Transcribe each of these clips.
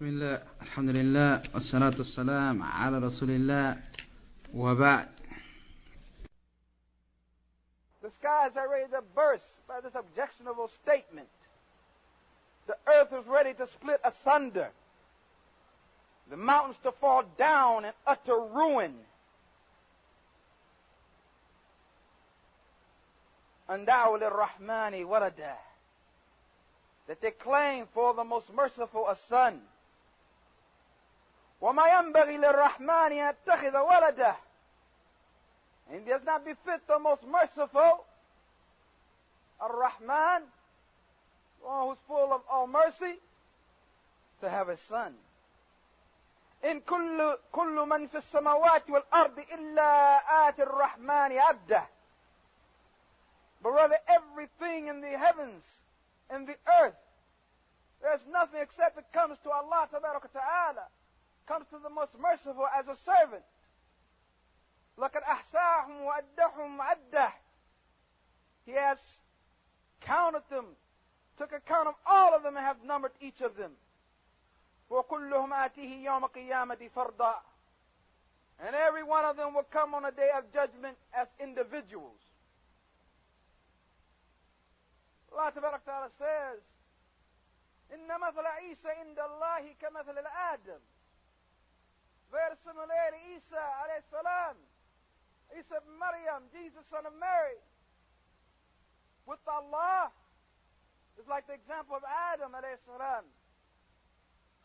بسم الله الحمد لله والصلاة والسلام على رسول الله وبعد. The skies are ready to burst by this objectionable statement. The earth is ready to split asunder. The mountains to fall down in utter ruin. Andaw lirrahmani walada. That they claim for the most merciful a son. وَمَا يَنْبَغِي لِلرَّحْمَنِ أَن يَتَّخِذَ وَلَدًا. And it does not befit the most merciful, Ar-Rahman, one who's full of all mercy, to have a son. إِن كُلُّ مَنْ فِي السَّمَوَاتِ وَالْأَرْضِ إِلَّا آتِ الرَّحْمَنِ عَبْدًا. But rather everything in the heavens, in the earth, there's nothing except it comes to Allah Ta'ala, comes to the most merciful as a servant. لَقَدْ أَحْصَاهُمْ وَأَدَّهُمْ وَأَدَّهُ. He has counted them, took account of all of them and have numbered each of them. وَكُلُّهُمْ آتِهِ يَوْمَ قِيَامَةِ فَرْضًا. And every one of them will come on a day of judgment as individuals. Allah Ta'ala says, إِنَّ مَثَلَ عِيسَى عِنْدَ اللَّهِ كَمَثَلِ الْآدَمِ. Very similarly, Isa alayhi salam, Isa ibn Maryam, Jesus son of Mary, with Allah is like the example of Adam alayhi salam.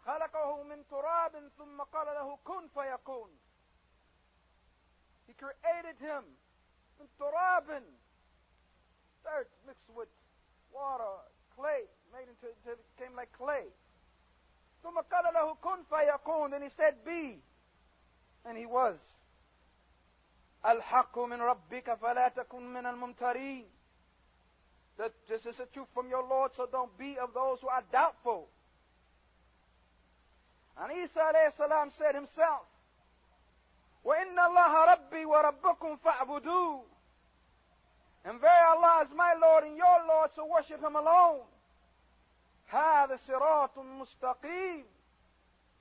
خَلَقَهُ مِنْ تُرَابٍ ثُمَّ قَالَ لَهُ كُنْ فَيَكُونَ. He created him من تراب, dirt mixed with water, clay, made until it became like clay. ثُمَّ قَالَ لَهُ كُنْ فَيَكُونَ. Then he said, be. And he was. الْحَقُّ مِنْ رَبِّكَ فَلَا تَكُنْ مِنَ الْمُمْتَرِينَ. That this is the truth from your Lord, so don't be of those who are doubtful. And Isa alayhi salam said himself, وَإِنَّ اللَّهَ رَبِّي وَرَبُّكُمْ فَاعْبُدُوهُ. And very Allah is my Lord and your Lord, so worship Him alone. هَذَا صِرَاطٌ مُسْتَقِيمٌ.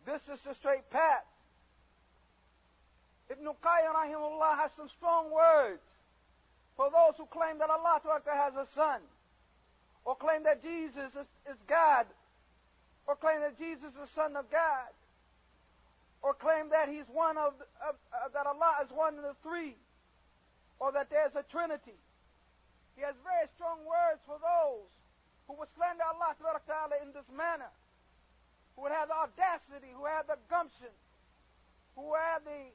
This is the straight path. Ibn Qayyim rahimahullah has some strong words for those who claim that Allah has a son, or claim that Jesus is God, or claim that Jesus is the Son of God, or claim that He's one that Allah is one of the three, or that there's a Trinity. He has very strong words for those who would slander Allah Ta'ala in this manner, who would have the audacity, who have the gumption, who have the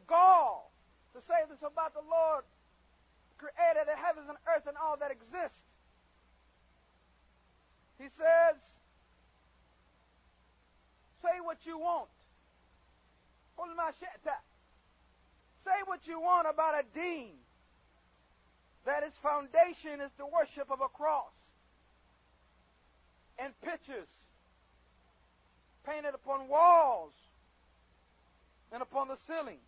gall to say this about the Lord, created the heavens and earth and all that exists. He says, say what you want. قُلْ مَا شِئْتَ. Say what you want about a deen that its foundation is the worship of a cross and pictures painted upon walls and upon the ceiling,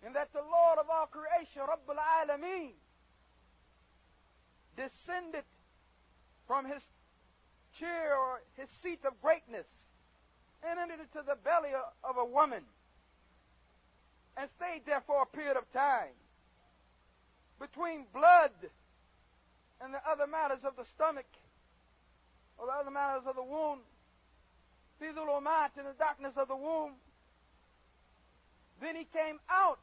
and that the Lord of all creation, Rabbul Alameen, descended from His chair or His seat of greatness and entered into the belly of a woman and stayed there for a period of time between blood and the other matters of the stomach or the other matters of the womb, fi dhulumat, in the darkness of the womb. Then He came out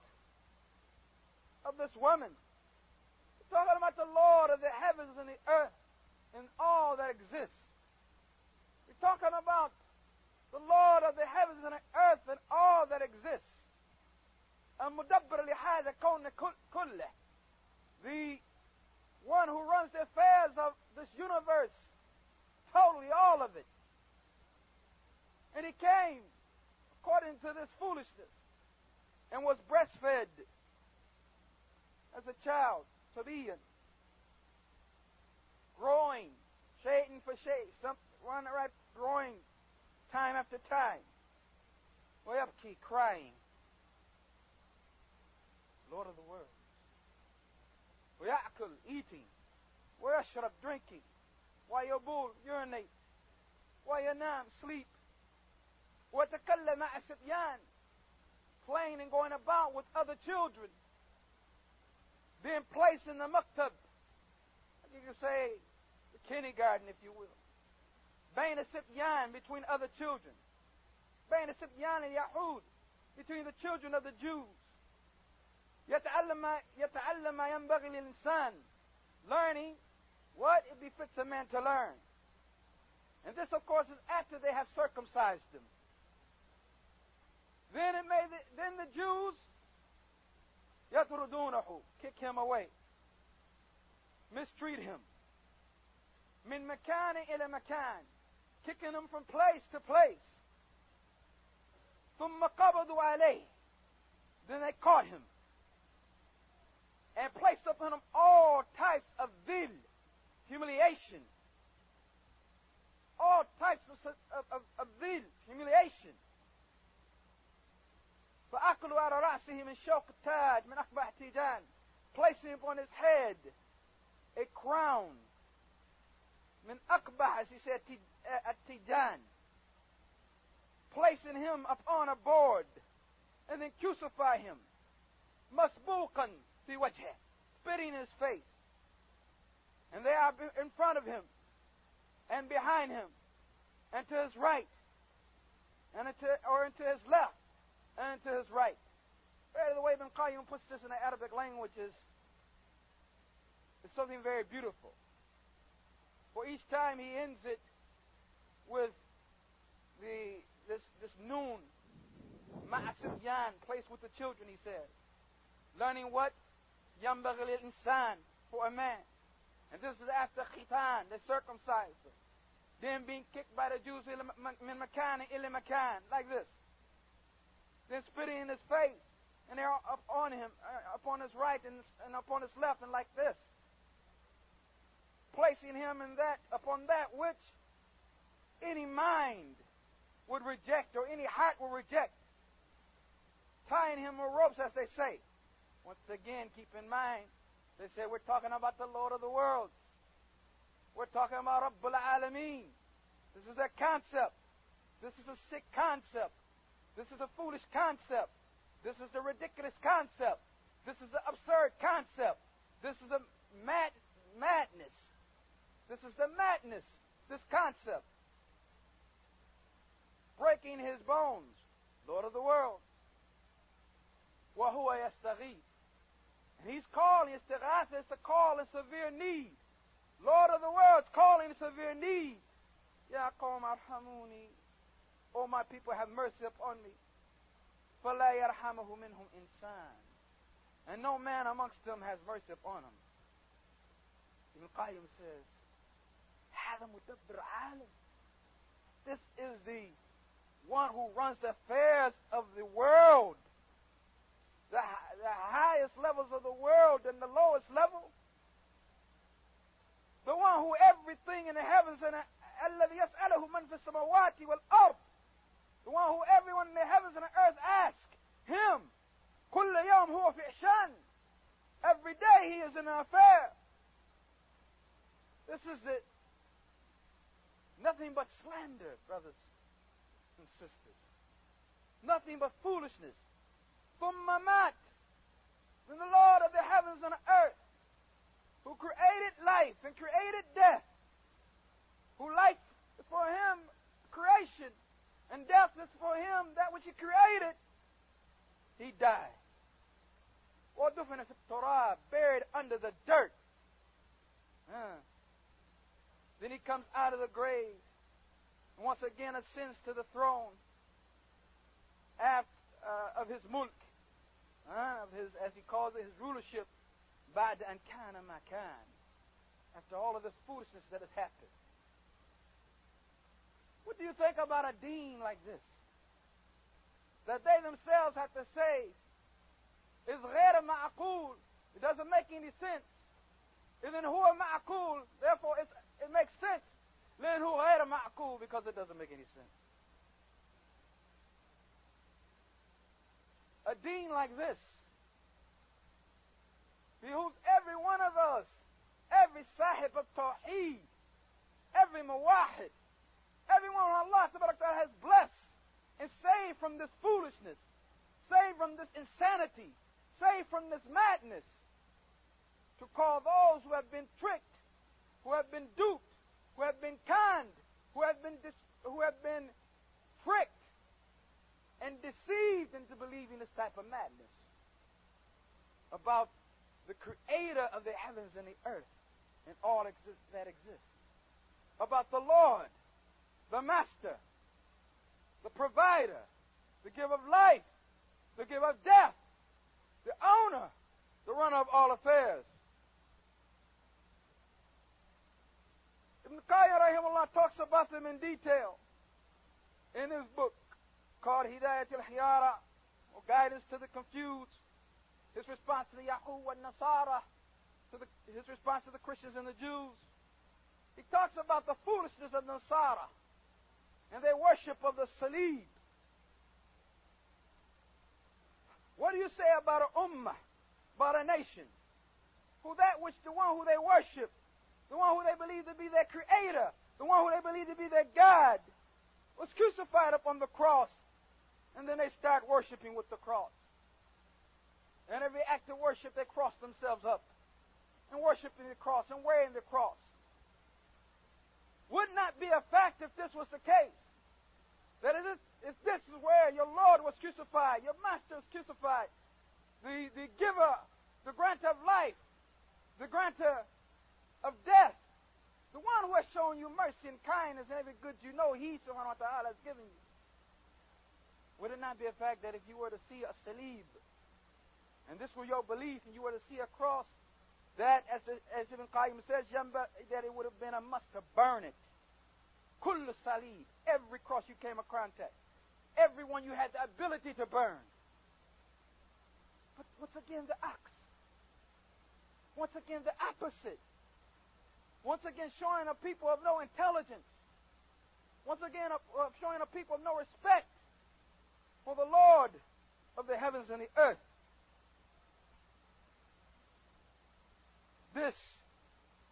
of this woman. We're talking about the Lord of the heavens and the earth and all that exists. We're talking about the Lord of the heavens and the earth and all that exists. المدبر لهذا الكون كله. The one who runs the affairs of this universe, totally, all of it. And He came according to this foolishness and was breastfed as a child, tabiyan, growing, shading for shade, one right, growing time after time. ويبكي, crying, Lord of the world. ويأكل, eating. ويشرب, drinking. ويبول, urinate. وينام, sleep. وَتَكَلَّمَ مَعَ الصِّبْيَانِ, playing and going about with other children, being placed in the maktab, you can say the kindergarten, if you will. بَيْنَ الصِّبْيَانِ, between other children. بَيْنَ الصِّبْيَانِ الْيَهُودِ, between the children of the Jews. يَتَعَلَّمَ مَا يَنْبَغِي لِلْإِنسَانِ, learning what it befits a man to learn. And this, of course, is after they have circumcised him. Then the Jews يَطْرُدُونَهُ, kick him away, mistreat him. مِنْ مَكَانٍ إِلَى مَكَانٍ, kicking him from place to place. ثُمَّ قَبَضُوا عَلَيْهِ, then they caught him and placed upon him all types of dhil, humiliation. All types of dhil, humiliation. فَأَقْلُوا عَلَى رَأْسِهِ مِنْ شَوْقِ التَّاجِ مِنْ أَقْبَحِ تِيجَانِ, placing upon his head a crown. مِنْ أَقْبَحِ, as he said, التِّيجَانِ, placing him upon a board, and then crucify him. مَسْبُوقًا فِي وَجْهِهِ, spitting in his face. And they are in front of him, and behind him, and to his right, and into his left, and to his right. The way Ibn Qayyim puts this in the Arabic language is something very beautiful. For each time he ends it with this noon, ma'asibyan, placed with the children, he says. Learning what? يَنْبَغِي الْإِنسان, for a man. And this is after khitan, they circumcised him. Then being kicked by the Jews, min makan ila makan, like this. Then spitting in his face, and they're up on him, upon his right and upon his left, and like this. Placing him upon that which any mind would reject, or any heart will reject. Tying him with ropes, as they say. Once again, keep in mind, they say we're talking about the Lord of the worlds. We're talking about Rabbul Alameen. This is a concept. This is a sick concept. This is a foolish concept. This is the ridiculous concept. This is the absurd concept. This is a madness. This is the madness, this concept. Breaking his bones, Lord of the world. وَهُوَ يَسْتَغِيثُ, and he's calling, istighatha is to call in severe need. Lord of the world's calling in severe need. Ya qawm arhamuni, O my people, have mercy upon me. فَلَا يَرْحَمَهُ مِنْهُمْ إِنسَانٌ, and no man amongst them has mercy upon him. Ibn Qayyim says, هَذَا مُدَبِّرُ عَالِمٌ, this is the one who runs the affairs of the world. The highest levels of the world and the lowest level. The one who everything in the heavens and الَّذِي يَسْأَلُهُ مَنْ فِي السَّمَوَاتِ وَالْأَرْضِ, the one who everyone in the heavens and the earth ask him. كُلَّ يَوْمْ هُوَ فِي إِحْشَانٍ, every day he is in an affair. This is nothing but slander, brothers and sisters. Nothing but foolishness. ثُمَّ مَاتَ, then the Lord of the heavens and the earth, who created life and created death, who life is for him creation, and death is for him that which he created, he died. وَدُفِنَ فِي التُّرَابِ, buried under the dirt. Then he comes out of the grave, and once again ascends to the throne of his mulk, of his, as he calls it, his rulership. بَعْدَ أَنْ كَانَ مَا كَانَ, after all of this foolishness that has happened. What do you think about a deen like this? That they themselves have to say is غير معقول, it doesn't make any sense. إذن هو معقول, therefore it makes sense. لأن هو غير معقول, because it doesn't make any sense. A deen like this behooves every one of us, every sahib of tawheed, every muwahid, everyone Allah has blessed and saved from this foolishness, saved from this insanity, saved from this madness, to call those who have been tricked, who have been duped, who have been conned, who have been tricked and deceived into believing this type of madness about the creator of the heavens and the earth and all that exists, about the Lord, the Master, the Provider, the Giver of life, the Giver of death, the Owner, the Runner of all affairs. Ibn Qayyim rahimahullah talks about them in detail in his book called Hidayat al-Hiyara, or Guidance to the Confused, his response to the Yahud and Nasara, his response to the Christians and the Jews. He talks about the foolishness of Nasara and their worship of the Salib. What do you say about an ummah, about a nation, the one who they worship, the one who they believe to be their creator, the one who they believe to be their God, was crucified upon the cross, and then they start worshiping with the cross. And every act of worship, they cross themselves up and worshiping the cross and wearing the cross. Would not be a fact if this was the case. That if this is where your Lord was crucified, your Master was crucified, the giver, the grantor of life, the grantor of death, the one who has shown you mercy and kindness and every good you know He, subhanahu wa ta'ala, has given you. Would it not be a fact that if you were to see a salib, and this were your belief, and you were to see a cross, that, as Ibn Qayyim says, that it would have been a must to burn it. Kullu salib, every cross you came in contact, every one you had the ability to burn. But once again, the ox. Once again, the opposite. Once again, showing a people of no intelligence. Once again, showing a people of no respect for the Lord of the heavens and the earth. This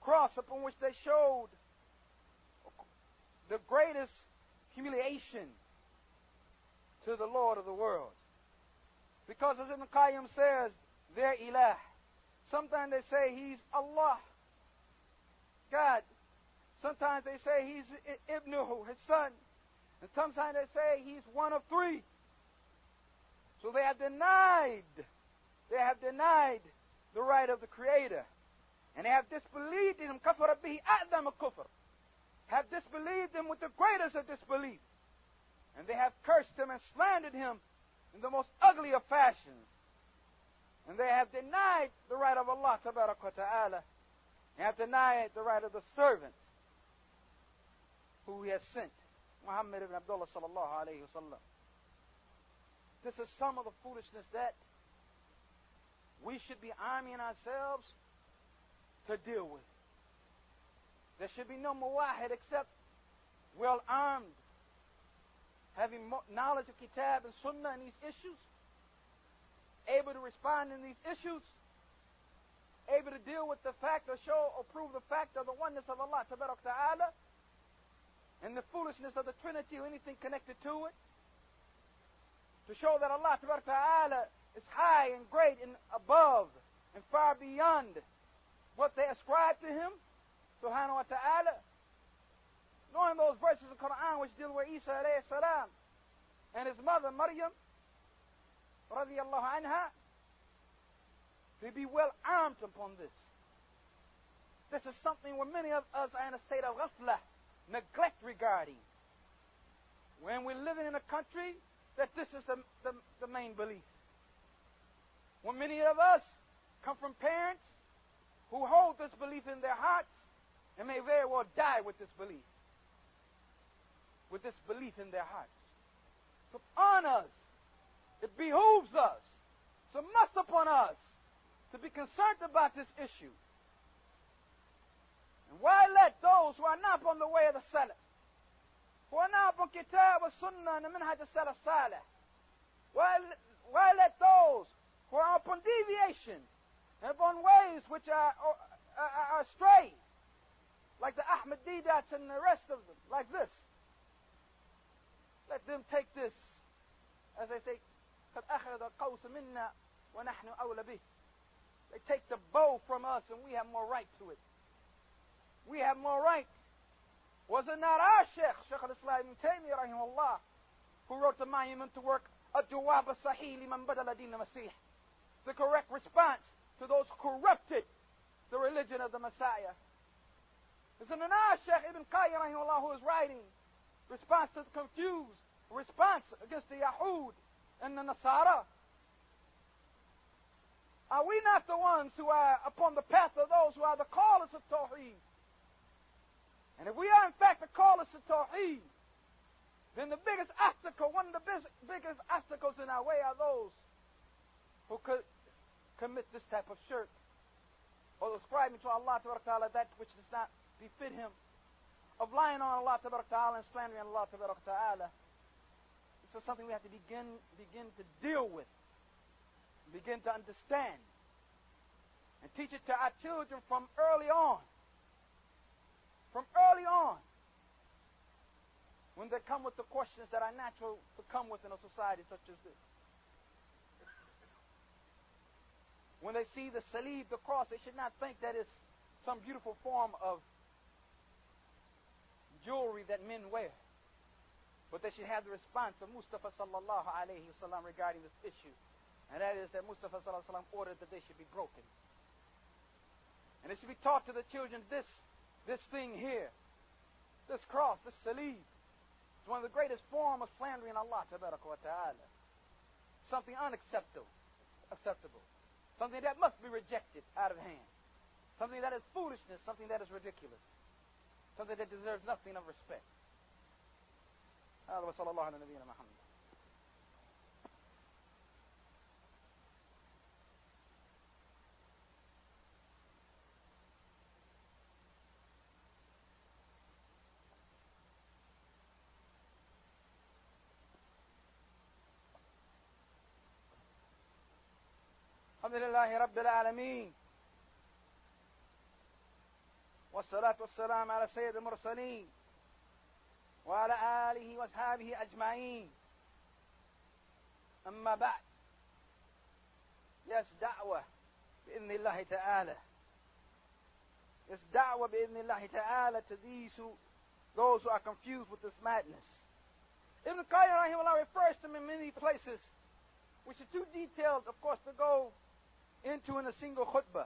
cross upon which they showed the greatest humiliation to the Lord of the world. Because as Ibn Qayyim says, their ilah. Sometimes they say He's Allah, God. Sometimes they say He's Ibnuhu, His son. And sometimes they say He's one of three. So they have denied the right of the Creator. And they have disbelieved in Him, kafara bihi a'dam kufr. Have disbelieved Him with the greatest of disbelief. And they have cursed Him and slandered Him in the most ugly of fashions. And they have denied the right of Allah tabarak wa ta'ala. They have denied the right of the servant who He has sent, Muhammad ibn Abdullah sallallahu alayhi wa sallam. This is some of the foolishness that we should be arming ourselves to deal with. There should be no muwahid except well armed, having knowledge of Kitab and Sunnah in these issues, able to respond in these issues, able to deal with the fact or show or prove the fact of the oneness of Allah tabarak ta'ala and the foolishness of the Trinity or anything connected to it, to show that Allah tabarak ta'ala is high and great and above and far beyond what they ascribe to Him, subhanahu wa ta'ala. Knowing those verses of the Quran which deal with Isa alayhi salam and his mother Maryam radiyallahu anha, to be well armed upon this. This is something where many of us are in a state of ghafla, neglect regarding. When we're living in a country that this is the main belief. When many of us come from parents who hold this belief in their hearts and may very well die with this belief. With this belief in their hearts. So on us, it behooves us, so must upon us, to be concerned about this issue. And why let those who are not on the way of the Salaf, who are not upon Kitab wa Sunnah and the Minhaj al-Salaf Salih, why let those who are upon deviation and upon ways which are astray, like the Ahmad Didats and the rest of them, like this, let them take this as they say, قَدْ أَخَذَ الْقَوْسَ مِنَّا وَنَحْنُ أَوْلَ بِهِ. They take the bow from us and we have more right to it. We have more right. Was it not our Shaykh al-Islam Ibn Taymiyyah rahimahullah, who wrote the monument to work الجواب الصحيح لمن بدل دين المسيح, the correct response to those who corrupted the religion of the Messiah? It's an Shaykh Ibn Qayyim rahimahullah who is writing response to the confused, response against the Yahud and the Nasara. Are we not the ones who are upon the path of those who are the callers of Tawheed? And if we are in fact the callers of Tawheed, then the biggest obstacle, one of the biggest obstacles in our way are those who could commit this type of shirk, or ascribing to Allah Ta'ala that which does not befit Him, of lying on Allah Ta'ala and slandering Allah Ta'ala. This is something we have to begin to deal with, begin to understand, and teach it to our children from early on. From early on, when they come with the questions that are natural to come with in a society such as this. When they see the salib, the cross, they should not think that it's some beautiful form of jewelry that men wear. But they should have the response of Mustafa sallallahu alayhi wasallam regarding this issue. And that is that Mustafa sallallahu alayhi wasallam ordered that they should be broken. And it should be taught to the children, this thing here, this cross, this salib, is one of the greatest forms of slandering Allah Ta'ala. Something unacceptable. Something that must be rejected out of hand. Something that is foolishness, something that is ridiculous. Something that deserves nothing of respect. هذا وصلى الله على نبينا محمد. الحمد لله رب العالمين والصلاة والسلام على سيد المرسلين وعلى آله وأصحابه أجمعين. أما بعد, yes, da'wah بإذن الله تعالى. Yes, da'wah بإذن الله تعالى to those who are confused with this madness. Ibn Qayyim rahimahullah refers to them in many places, which is too detailed, of course, to go into in a single khutbah.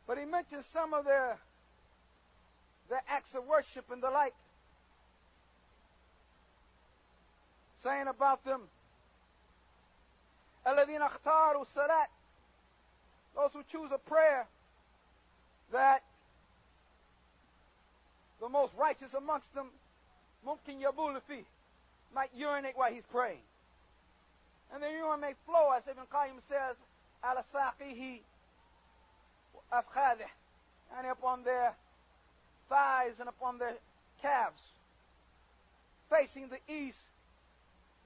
But he mentions some of their acts of worship and the like, saying about them, الَّذِينَ اخْتَارُوا الصَّلَاةِ, those who choose a prayer that the most righteous amongst them ممكن يبول فيه, might urinate while he's praying. And the urine may flow, as Ibn Qayyim says, على ساقيه أفخاذه, and upon their thighs and upon their calves, facing the east,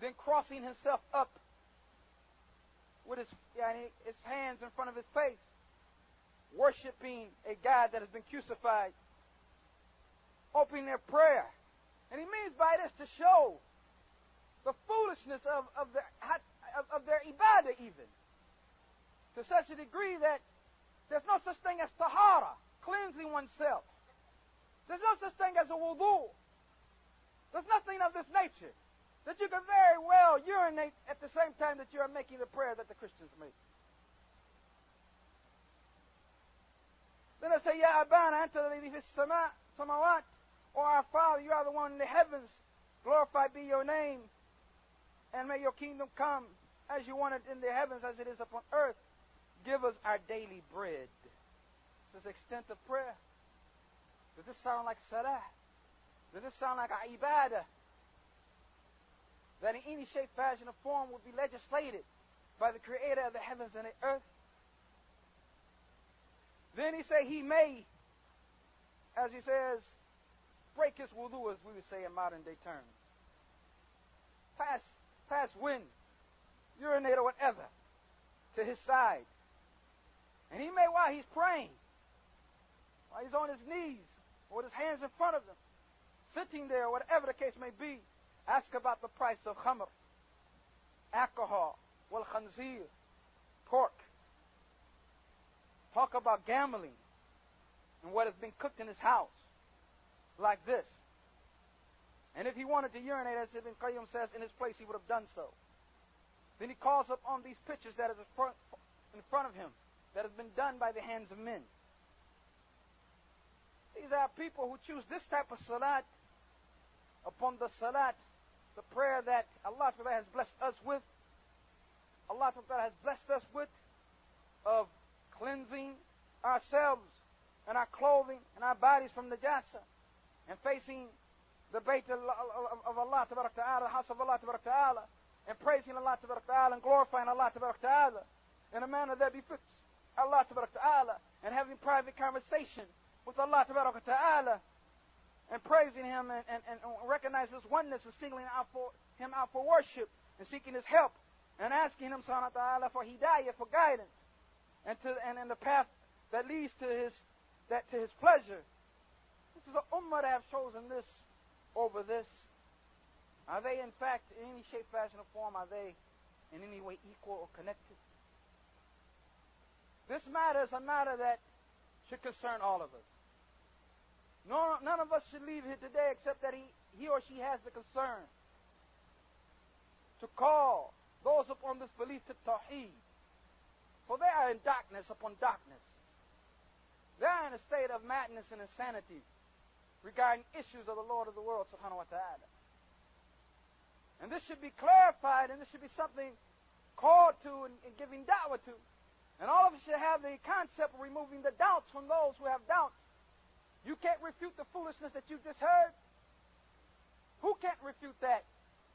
then crossing himself up with his hands in front of his face, worshiping a God that has been crucified, opening their prayer. And he means by this to show the foolishness of their ibadah, even to such a degree that there's no such thing as tahara, cleansing oneself. There's no such thing as a wudu. There's nothing of this nature, that you can very well urinate at the same time that you are making the prayer that the Christians make. Then I say, Ya Abana, anta alladhi fis samawat, or our Father, you are the one in the heavens. Glorified be your name, and may your kingdom come as you want it in the heavens as it is upon earth. Give us our daily bread. This is the extent of prayer. Does this sound like salah? Does this sound like our ibadah? That in any shape, fashion, or form would be legislated by the creator of the heavens and the earth? Then he say he may, as he says, break his wudu, as we would say in modern day terms. Pass wind, urinate or whatever, to his side. And he may, while he's praying, while he's on his knees, or with his hands in front of him, sitting there, whatever the case may be, ask about the price of khamr, alcohol, wal khanzir, pork. Talk about gambling and what has been cooked in his house, like this. And if he wanted to urinate, as Ibn Qayyim says, in his place, he would have done so. Then he calls up on these pictures that is in front of him, that has been done by the hands of men. These are people who choose this type of salat upon the salat, the prayer that Allah has blessed us with. Allah has blessed us with of cleansing ourselves and our clothing and our bodies from najasa and facing the Bayt of Allah Ta'ala, the house of Allah Ta'ala, and praising Allah Ta'ala and glorifying Allah Ta'ala in a manner that befits Allah Ta'ala, and having private conversation with Allah Ta'ala and praising Him and recognizing His oneness and singling Him out for worship and seeking His help and asking Him Subhanahu wa Ta'ala for hidayah, for guidance, and in the path that leads to His pleasure. This is an ummah that have chosen this over this. Are they in fact in any shape, fashion, or form, are they in any way equal or connected? This matter is a matter that should concern all of us. None of us should leave here today except that he or she has the concern to call those upon this belief to Tawheed. For they are in darkness upon darkness. They are in a state of madness and insanity regarding issues of the Lord of the world, Subhanahu wa Ta'ala. And this should be clarified, and this should be something called to and giving da'wah to. And all of us should have the concept of removing the doubts from those who have doubts. You can't refute the foolishness that you just heard. Who can't refute that?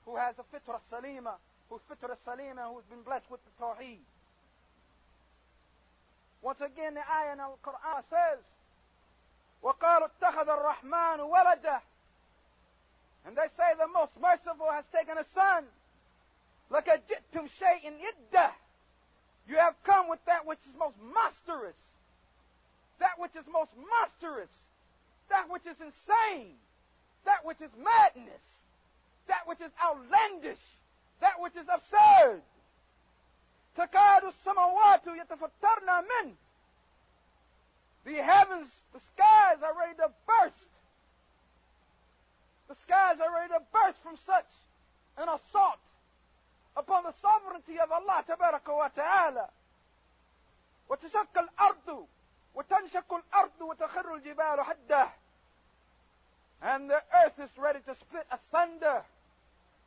Who has the fitra salima, who's fitra salima, who's been blessed with the tawheed. Once again, the ayah in the Quran says, وَقَالُوا اتَّخَذَ الرَّحْمَنُ وَلَدَهُ. And they say the most merciful has taken a son. لَكَجِئْتُمْ شَيْءٍ إِدَّةً. You have come with that which is most monstrous. That which is most monstrous. That which is insane. That which is madness. That which is outlandish. That which is absurd. تَكَادُ السَّمَوَاتُ يَتَفَطَّرْنَ مِنْهُ. The heavens, the skies are ready to burst. The skies are ready to burst from such an assault upon the sovereignty of Allah Tabaraka wa Ta'ala. وَتَشَقَّ الْأَرْضُ وَتَنْشَقُّ الْأَرْضُ وَتَخِرُّ الْجِبَالُ حَدَّةً. And the earth is ready to split asunder.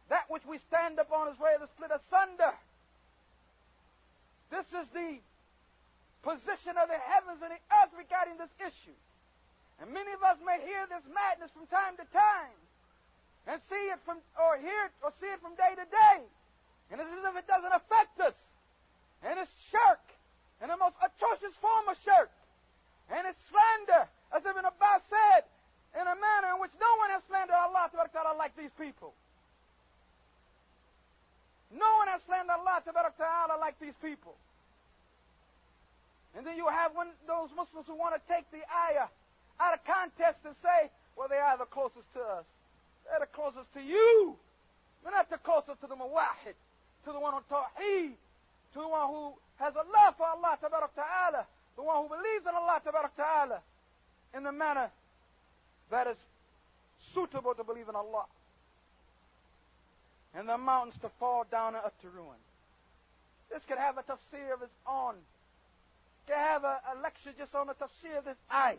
That which we stand upon is ready to split asunder. This is the position of the heavens and the earth regarding this issue. And many of us may hear this madness from time to time and see it from, or hear it, or see it from day to day. And it's as if it doesn't affect us. And it's shirk, and the most atrocious form of shirk. And it's slander, as Ibn Abbas said, in a manner in which no one has slandered Allah Ta'ala like these people. No one has slandered Allah Ta'ala like these people. And then you have those Muslims who want to take the ayah out of context and say, well, they are the closest to us. They're the closest to you. They're not the closest to the muwahid, to the one on tawheed, to the one who has a love for Allah Ta'ala, the one who believes in Allah Ta'ala in the manner that is suitable to believe in Allah. And the mountains to fall down and up to ruin. This could have a tafsir of its own. Could have a lecture just on the tafsir of this ayah.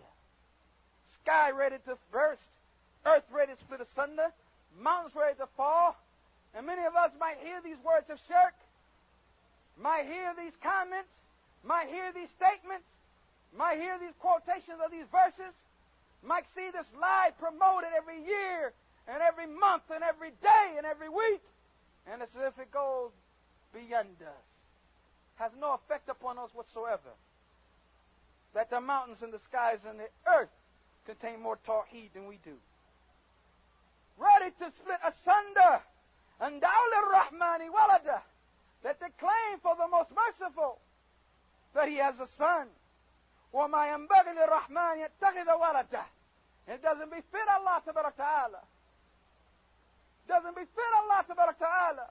Sky ready to burst, earth ready to split asunder, mountains ready to fall. And many of us might hear these words of shirk, might hear these comments, might hear these statements, might hear these quotations of these verses, might see this lie promoted every year and every month and every day and every week. And it's as if it goes beyond us. Has no effect upon us whatsoever. That the mountains and the skies and the earth contain more tawheed than we do. Ready to split asunder. And da'ul rahmani walada. That they claim for the most merciful that he has a son. وَمَا يَنْبَغِي لِلرَّحْمَنِ يَتَّخِذَ وَلَدَهُ. It doesn't befit Allah Ta'ala. Doesn't befit Allah Ta'ala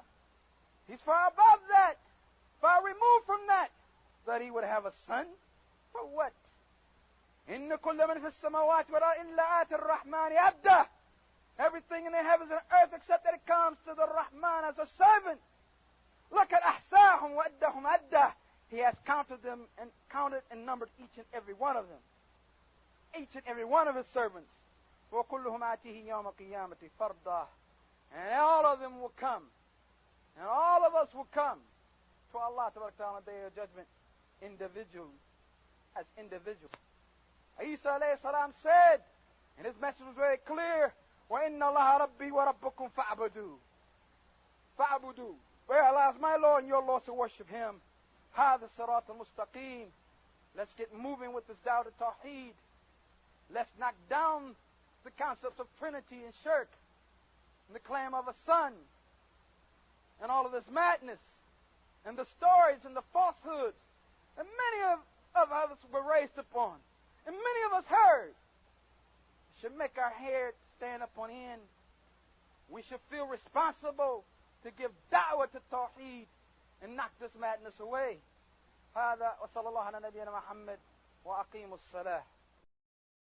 He's far above that, far removed from that, that he would have a son. For what? إِنَّ كُلَّ مَنْ فِي السَّمَاوَاتِ وَالْأَرْضِ إِلَّا آتِ الرَّحْمَنِ عَبْدًا. Everything in the heavens and earth except that it comes to the Rahman as a servant. Look at أَحْسَاهُمْ وَأَدَّهُمْ أَدَّةً. He has counted them and counted and numbered each and every one of them. Each and every one of his servants. وَكُلُّهُمْ آتِهِ يَوْمَ الْقِيَامَةِ فَرْدًا. And all of them will come. And all of us will come to Allah on the day of judgment, individual, as individuals. Isa alayhi salam said, and his message was very clear, وَإِنَّ اللَّهَ رَبِّي وَرَبُّكُمْ فَاعْبُدُوا. فَاعْبُدُوا. Where Allah is my Lord and your Lord, so worship Him. هَذَا الصِّرَاطُ الْمُسْتَقِيمِ. Let's get moving with this Dawah Tawheed. Let's knock down the concepts of Trinity and Shirk, and the claim of a son, and all of this madness, and the stories and the falsehoods, and many of us were raised upon, and many of us heard. It should make our hair stand up on end. We should feel responsible to give da'wah to Tawheed and knock this madness away. هذا وصلى الله على نبينا محمد وأقيموا الصلاة.